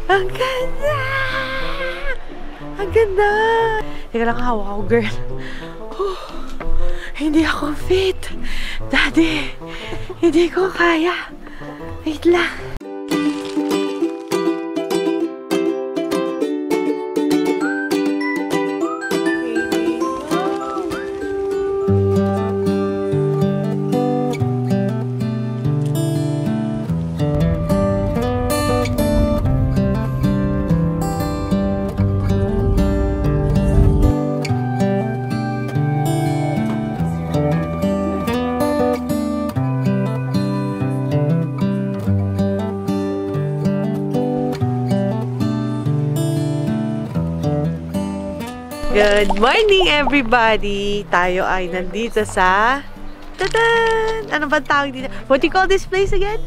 Ang ganda! Ang ganda! Teka lang, hawak ako, girl. Hindi ako fit. Daddy, hindi ko kaya. Wait lang. Good morning, everybody! Tayo ay nandito sa... Tadan! Ano ba tawag dito? What do you call this place again?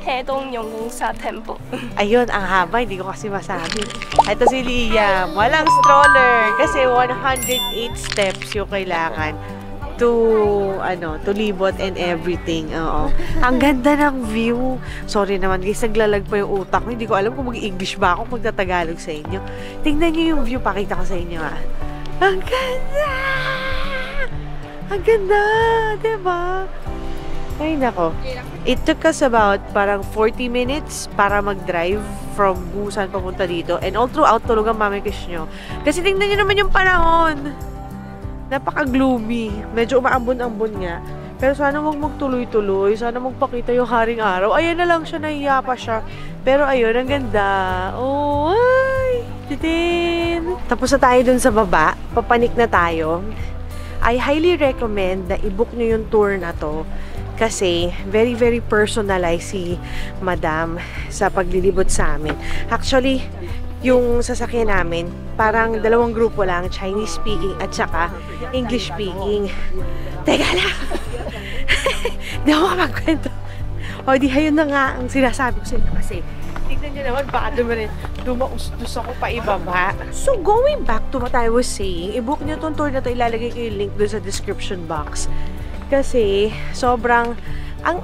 해동용궁사 Temple. Ayun, ang haba. Hindi ko kasi masabi. Ito si Liam. Walang stroller. Kasi 108 steps yung kailangan to libot and everything. Oo. Ang ganda ng view. Sorry naman guys, naglalag pa yung utak ko. Hindi ko alam kung mag-English ba ako, magtatagalog sa inyo. Tingnan niyo yung view, pakita ko sa inyo Ang ganda! Ang ganda! Diba? Ay nako. It took us about parang 40 minutes para mag-drive from Busan papunta dito. And all throughout, tulog ang mamikis nyo. Kasi tingnan nyo naman yung panahon. Napaka-gloomy. Medyo umaambon-ambon nga. Pero sana wag magtuloy-tuloy. Sana magpakita yung haring araw. Ayan na lang siya, nahiya pa siya. Pero ayun, ang ganda. Oh, ay! Titin! Tapos na tayo dun sa baba. Papanik na tayo. I highly recommend na i-book nyo yung tour na to. Kasi very, very personalized si Madam sa paglilibot sa amin. Actually, yung sasakyan namin, parang dalawang grupo lang, Chinese speaking at saka English speaking. Teka lang! Di ako makapagkwento. O di, ayun na nga ang sinasabi ko sa inyo kasi tignan nyo naman, baka dumaustos ako pa ibaba. So, going back to what I was saying, i-book nyo itong tour na to, ilalagay ko yung link doon sa description box. Kasi, sobrang ang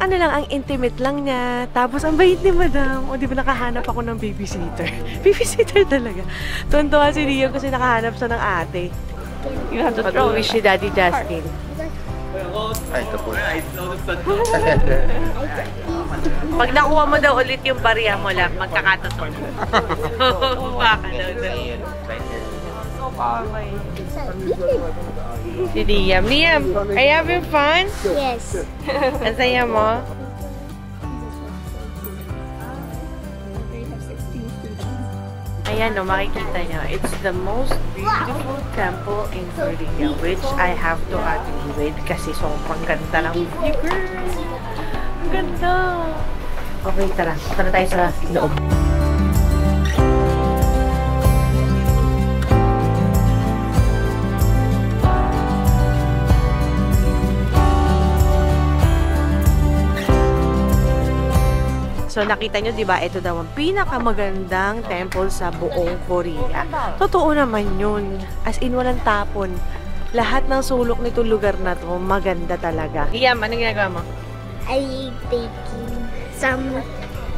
intimate lang niya. Tapos, ang bait ni Madam. O, di ba nakahanap ako ng babysitter? Babysitter talaga. Tuwan-tuwa si Liam kasi nakahanap siya ng ate. You have to pag-wish si Daddy Justin. Ay, ito po. Pag nakuha mo daw ulit yung barya mo lang, magkakatotoo. Baka daw doon. So far away. Si Liam. Liam, are you having fun? Yes. Ang saya mo? Ayan, no, makikita nyo. It's the most beautiful temple in Korea, which I have to agree with kasi sobrang ganda lang. Ang ganda! Okay, tara. Tara tayo sa loob. So, nakita nyo, diba, ito daw ang pinakamagandang temple sa buong Korea. Totoo naman yun. As in, walang tapon. Lahat ng sulok nito lugar na to, maganda talaga. Liam, anong ginagawa mo? I'm taking some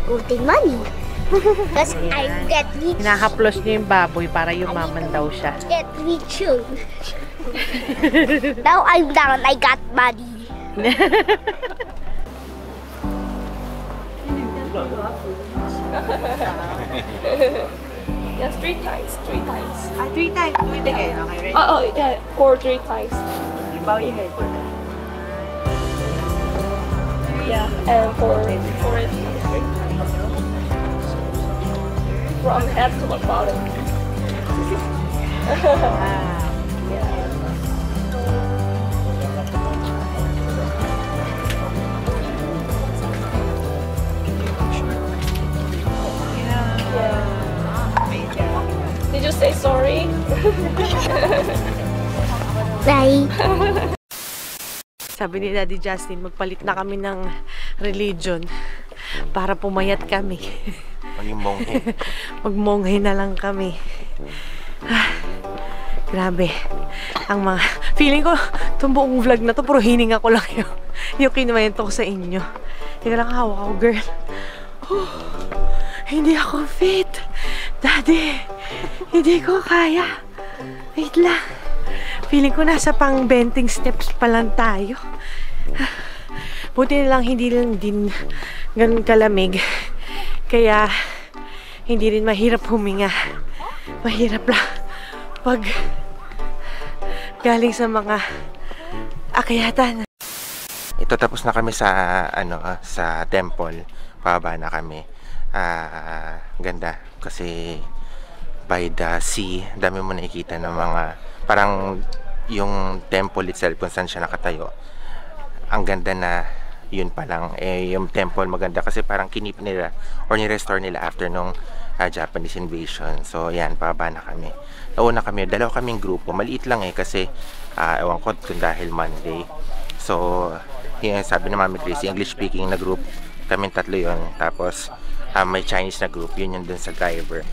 good money. Because I get rich. Hinahaplos niya yung baboy para yumaman daw siya. Get rich soon. Now I'm down, I got money. Yes, 3 times. 3 times. Ah, 3 times. Pwede kayo. Okay, ready? Oh, yeah, 3 times. Bow your head. Yeah, and for it, 3 times. From head to the bottom. Did you say sorry? Bye. Sabi ni Daddy Justin, magpalit na kami ng religion para pumayat kami. Maging monghe. Magmonghe na lang kami. Grabe. Ang mga... Feeling ko, itong buong vlog na to, puro hininga ko lang yung kinuwento ko sa inyo. Teka lang, hawak ako, girl. Hindi ako fit. Daddy, hindi ko kaya. Wait lang. Feeling ko nasa pang 20 steps pa lang tayo. Buti na lang hindi lang din ganun kalamig. Kaya hindi rin mahirap huminga. Mahirap lang pag galing sa mga akyatan. Ito, tapos na kami sa sa temple. Pababa na kami. Ganda kasi by the sea, dami mo nakikita ng mga parang yung temple itself kung saan siya nakatayo. Ang ganda na yun pa lang. Yung temple maganda kasi parang kinip nila or ni-restore nila after nung Japanese invasion. So yan, pababa na kami. Nauna kami, dalawa kaming grupo. Maliit lang kasi ewan ko kung dahil Monday. So yung sabi ni Mami Chrissy, English speaking na group, kaming tatlo yun. Tapos may Chinese na group, yun dun sa driver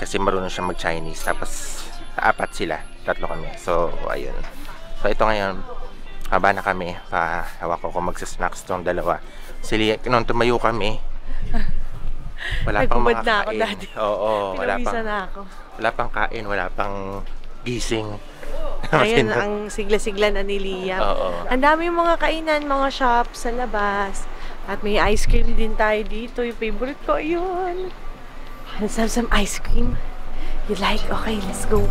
kasi marunong siya mag Chinese. Tapos apat sila, tatlo kami. So ayun, so ito ngayon haba na kami, hawa ko kung magsasnacks tong dalawa. Sili, nung tumayo kami wala pang mga na ako, kain. Daddy. Oo, Pinawisa na ako. wala pang kain, wala pang gising. Ayun ang sigla-sigla na ni Liam. Oo. Ang dami mga kainan, mga shops sa labas. At may ice cream din tayo dito. Yung favorite ko, yun. Let's have some ice cream. You like? Okay, let's go.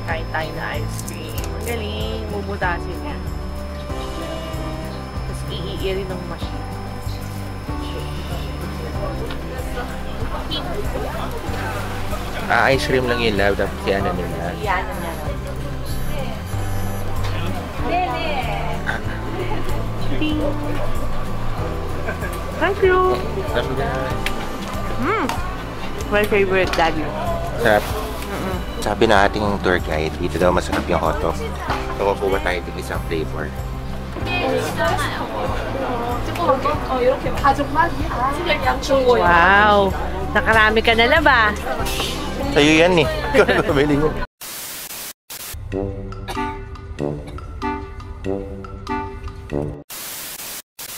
Kain tayo na ice cream. Ang galing. Bubutasin niya. Tapos iiiri ng machine. Ice cream lang yun, love. Tapos yan na nila. Yan na niya. Thank you. My favorite, Daddy. Sarap. Sabi na ating tour guide, dito daw masarap yung hot dog. So, kukuha tayo din isang flavor. Wow! Nakarami ka na ba? Sa'yo yan eh. Ikaw na pabili mo.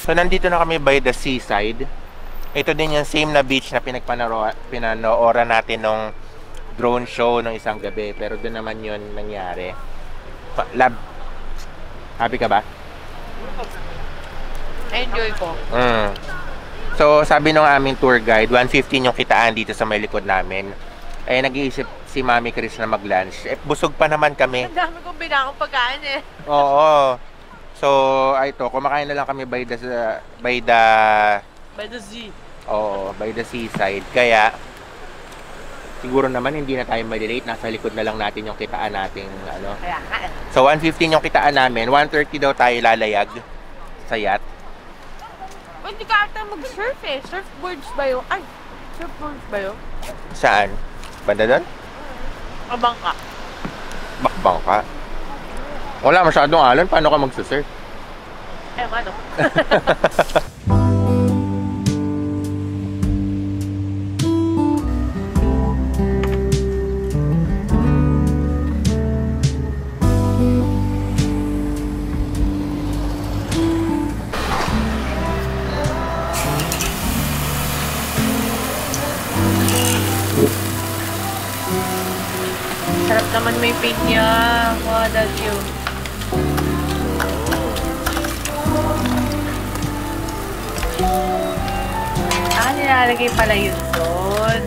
So, nandito na kami by the seaside. Ito din yung same na beach na pinanooran natin nung drone show ng isang gabi. Pero doon naman yun nangyari. Lab, happy ka ba? Enjoy ko. So, sabi nung aming tour guide, 115 yung kitaan dito sa may likod namin. Eh, nag-iisip si Mami Chris na mag-lunch. Eh, busog pa naman kami. Ang dami kong binakong pagkain eh. Oo. So, ito, kumakain na lang kami by the sea. Oo, by the seaside. Kaya, siguro naman hindi na tayo malilate. Nasa likod na lang natin yung kitaan natin. Kaya nga eh. So, 115 yung kitaan namin. 130 daw tayo lalayag sa yacht. Hindi ka ata mag-surf eh. Surfboards ba yun? Ay, surfboards ba yun? Saan? Banda doon? Abang ka. Bakbang ka. Wala masyadong alon. Paano ka magsusurf? Eh, ano? Sarap naman may pinya. Wow, that's you. Nilalagay pala yun doon.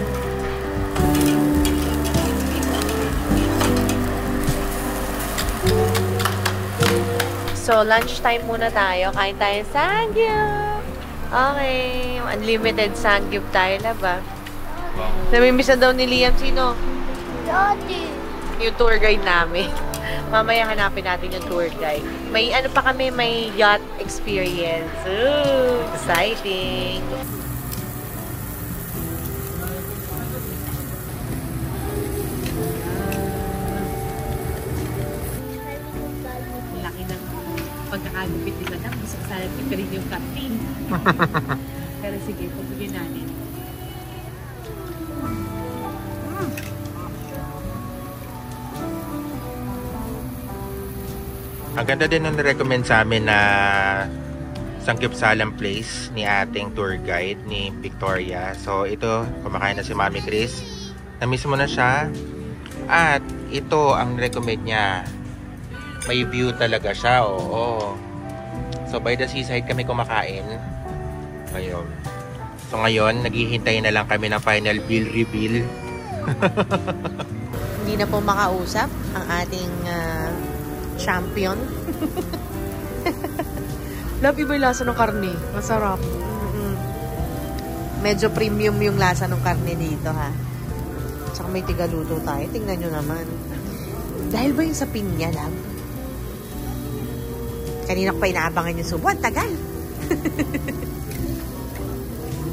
So, lunchtime muna tayo. Kain tayo sangyup. Okay. Unlimited sangyup tayo na ba? Namimiss na daw ni Liam. Sino? Daddy. Yung tour guide namin. Mamaya hanapin natin yung tour guide. May ano pa kami, may yacht experience. Ooh, exciting! Laki ng pagkakagupit nila na. Gusto sana pa rin yung captain. Pero sige, pagpagyan natin. Ang ganda din nung recommend sa amin na Sanggipsalang Place ni ating tour guide ni Victoria. So ito, kumakain na si Mami Chris. Na-miss mo na siya. At ito ang recommend niya. May view talaga siya, oo. So by the seaside kami kumakain. Ayun. So ngayon, naghihintay na lang kami ng final bill reveal. Hindi na po makausap ang ating champion. Love, iba yung lasa ng karne. Masarap. Medyo premium yung lasa ng karne dito, ha. Tsaka may tigaluto tayo. Tingnan nyo naman. Dahil ba yung sa pinya, love? Kanina ko pa inaabangan yung subo. Ang tagal.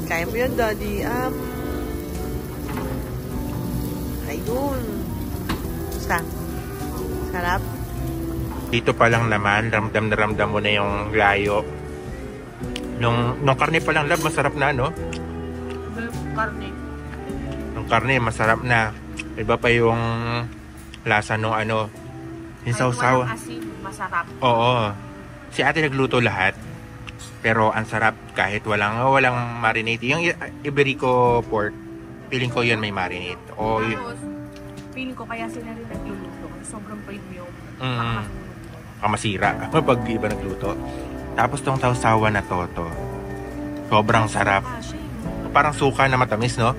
Kaya mo yun, Daddy. Ayun. Basta. Sarap. Dito pa lang naman, ramdam na ramdam mo na yung layo. Nung karne pa lang, love, masarap na, no? Karne. Nung karne, masarap na. Iba pa yung lasa nung ano, yung sausaw. Asin, masarap. Oo. Si ate nagluto lahat. Pero ang sarap kahit walang marinate. Yung Iberico pork, feeling ko yun may marinate. O, Tapos, feeling ko kaya sila rin nagluluto kasi sobrang premium. kamasira pag iba nagluto. Tapos tong sausawan na to, sobrang sarap. Parang suka na matamis, no?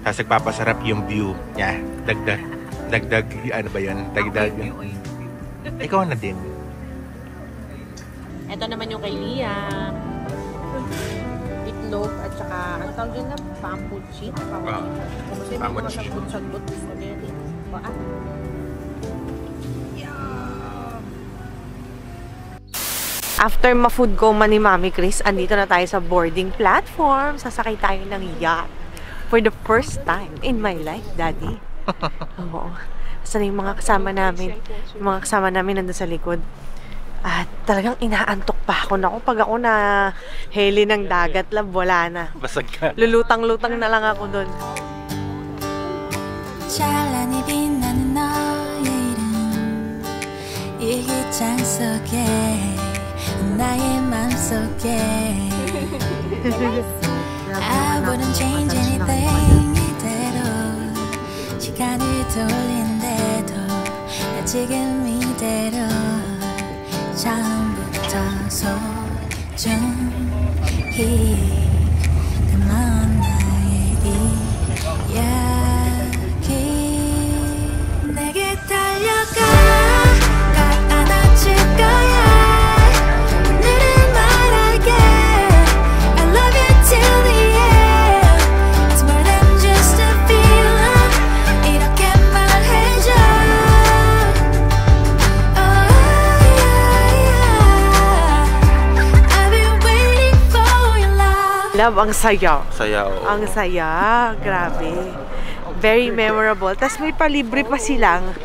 Tapos nagpapasarap yung view niya. Dagdag, ano ba yun? Dagdag. Ikaw na din. Ito naman yung kay Liam. Itlog at saka, ang tawag dyan na? Bamboo sheet. Kasi may mga sagbot-sagbot. Gusto niya din. After ma-food coma ni Mami Chris, andito na tayo sa boarding platform. Sasakay tayo ng yacht. For the first time in my life, Daddy. Oo. Basta yung mga kasama namin. Yung mga kasama namin nandun sa likod. At talagang inaantok pa ako. Naku, pag ako na heli ng dagat, love, wala na. Basag ka. Lulutang-lutang na lang ako dun. 찬란히 빛나는 너의 이름 일기장 속에 나의 맘속에 I wouldn't change anything 이대로 시간을 돌린대도 나 지금 이대로 처음부터 소중히 담아온 나의 이야기 내게 달려가 날 안아줄 거야 오늘은 말할게 I love you till the end It's more than just a feeling 이렇게 말해줘 Oh yeah I've been waiting for your love Love, ang saya. Saya, oo. Ang saya. Grabe. Very memorable. Tapos may palibre pa silang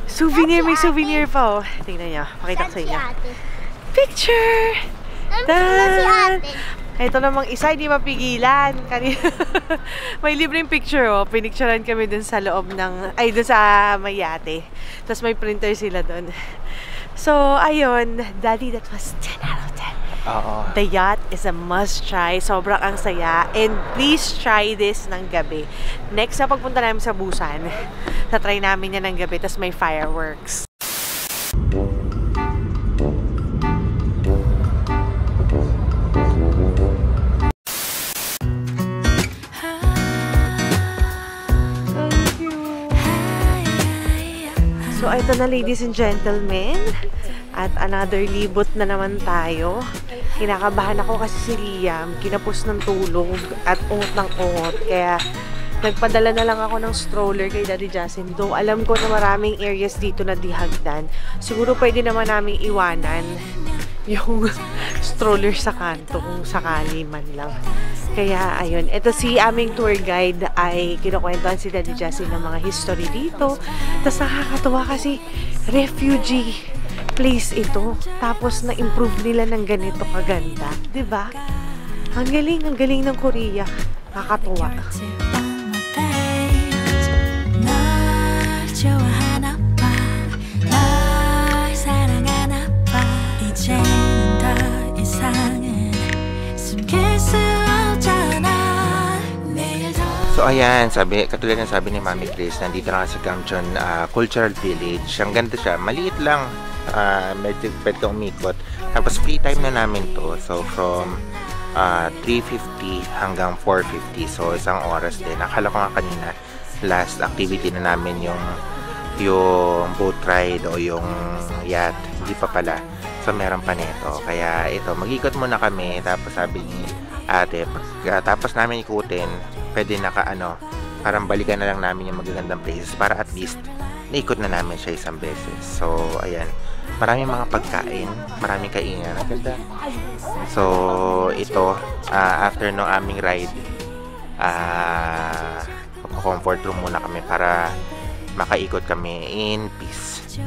souvenir. May souvenir pa, oh. Tingnan nyo. Pakita ko sa inyo. Picture! Dan! Ito namang isa, hindi mapigilan. Kanina, may libreng picture, oh. Pinicturean kami dun sa loob ng, ay, dun sa Mayate. Tapos may printer sila dun. So, ayun. Daddy, that was 10 out of 10. Oo. The yacht is a must-try. Sobrang ang saya. And please try this ng gabi. Next na pagpunta namin sa Busan, tatry namin yan ng gabi. Tapos may fireworks. So, ito na, ladies and gentlemen. At another libot na naman tayo. Kinakabahan ako kasi si Liam, kinapos ng tulog at ungot ng ungot. Kaya nagpadala na lang ako ng stroller kay Daddy Justin. Though alam ko na maraming areas dito na dihagdan. Siguro pwede naman namin iwanan yung stroller sa kanto kung sakali man lang. Kaya ayun, ito si aming tour guide ay kinukwentuhan si Daddy Justin ng mga history dito. Tapos nakakatuwa kasi refugee place ito. Tapos na-improve nila ng ganito kaganda. 'Di ba? Ang galing ng Korea. Nakakatuwa. 널 좋아하나 봐 널 ayan, katulad ng sabi ni Mami Chris, nandito na sa Gamcheon Cultural Village. Ang ganda siya, maliit lang. Medyo pwede kang umikot. Tapos free time na namin to. So from 3:50 hanggang 4:50. So isang oras din. Akala ko nga kanina, last activity na namin yung boat ride o yung yacht. Hindi pa pala. So meron pa nito. Kaya ito, mag-ikot muna kami. Tapos sabi ni ate, tapos namin ikutin, pwede parang balikan na lang namin yung magagandang places para at least naikot na namin siya isang beses. So ayan, maraming mga pagkain, maraming kainan. Ang ganda. So ito, after no aming ride, comfort room muna kami para makaikot kami in peace.